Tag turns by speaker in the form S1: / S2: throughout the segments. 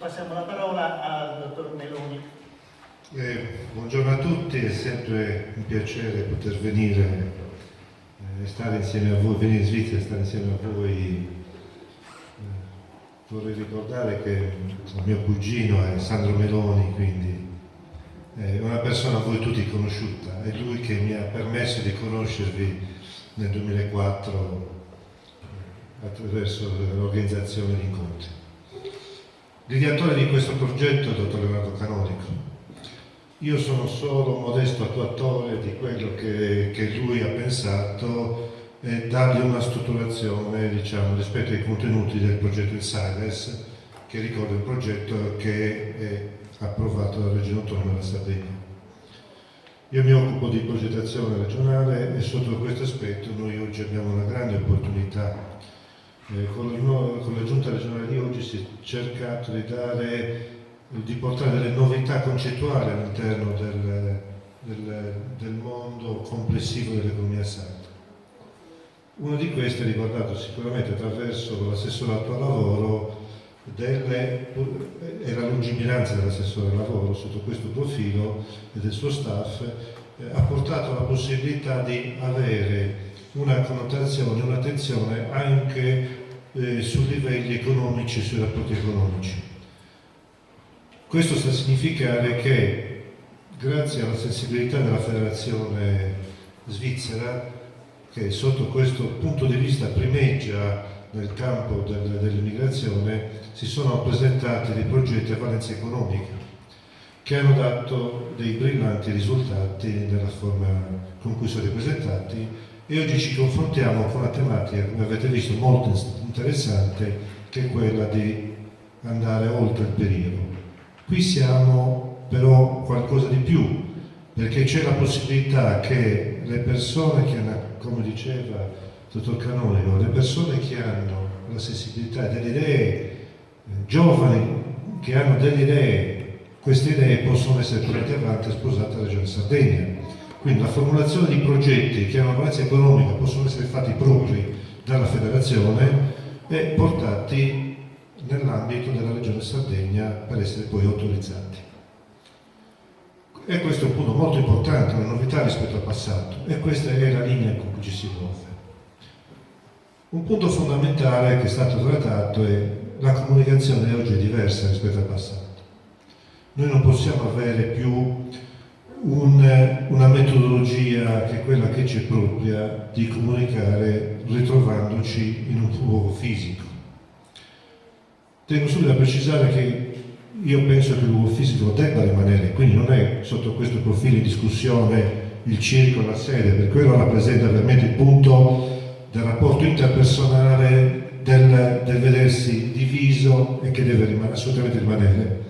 S1: Passiamo la parola al dottor Meloni.
S2: Buongiorno a tutti, è sempre un piacere poter venire stare insieme a voi, venire in Svizzera e stare insieme a voi. Vorrei ricordare che mio cugino è Sandro Meloni, quindi è una persona a voi tutti conosciuta, è lui che mi ha permesso di conoscervi nel 2004 attraverso l'organizzazione di incontri. L'ideatore di questo progetto è il dottor Leonardo Canonico. Io sono solo modesto attuatore di quello che lui ha pensato e dargli una strutturazione, diciamo, rispetto ai contenuti del progetto Insiders, che ricordo è un progetto che è approvato dalla Regione Autonoma della Sardegna. Io mi occupo di progettazione regionale e sotto questo aspetto noi oggi abbiamo una grande opportunità. Con la giunta regionale di oggi si è cercato di portare delle novità concettuali all'interno del mondo complessivo dell'economia sarda. Una di queste è riguardato sicuramente attraverso l'assessorato al lavoro e la lungimiranza dell'assessore al lavoro sotto questo profilo e del suo staff ha portato la possibilità di avere una connotazione, un'attenzione anche sui livelli economici e sui rapporti economici. Questo sta a significare che grazie alla sensibilità della Federazione Svizzera, che sotto questo punto di vista primeggia nel campo dell'immigrazione, si sono presentati dei progetti a valenza economica che hanno dato dei brillanti risultati nella forma con cui sono presentati, e oggi ci confrontiamo con una tematica, come avete visto, molto interessante, che è quella di andare oltre il periodo. Qui siamo però qualcosa di più, perché c'è la possibilità che le persone che hanno, come diceva il dottor Canonico, le persone che hanno la sensibilità delle idee, giovani che hanno delle idee, queste idee possono essere portate avanti e sposate alla Regione Sardegna. Quindi la formulazione di progetti che hanno una valenza economica possono essere fatti propri dalla Federazione e portati nell'ambito della Regione Sardegna per essere poi autorizzati. E questo è un punto molto importante, una novità rispetto al passato, e questa è la linea con cui ci si muove. Un punto fondamentale che è stato trattato è la comunicazione oggi è diversa rispetto al passato. Noi non possiamo avere più una metodologia che è quella che ci è propria di comunicare ritrovandoci in un luogo fisico. Tengo subito a precisare che io penso che il luogo fisico debba rimanere, quindi non è sotto questo profilo in discussione il circolo, la sede, per quello rappresenta veramente il punto del rapporto interpersonale, del vedersi diviso e che deve assolutamente rimanere.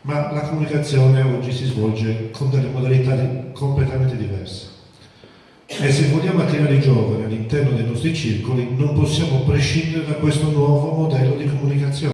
S2: Ma la comunicazione oggi si svolge con delle modalità completamente diverse. E se vogliamo attirare i giovani all'interno dei nostri circoli, non possiamo prescindere da questo nuovo modello di comunicazione.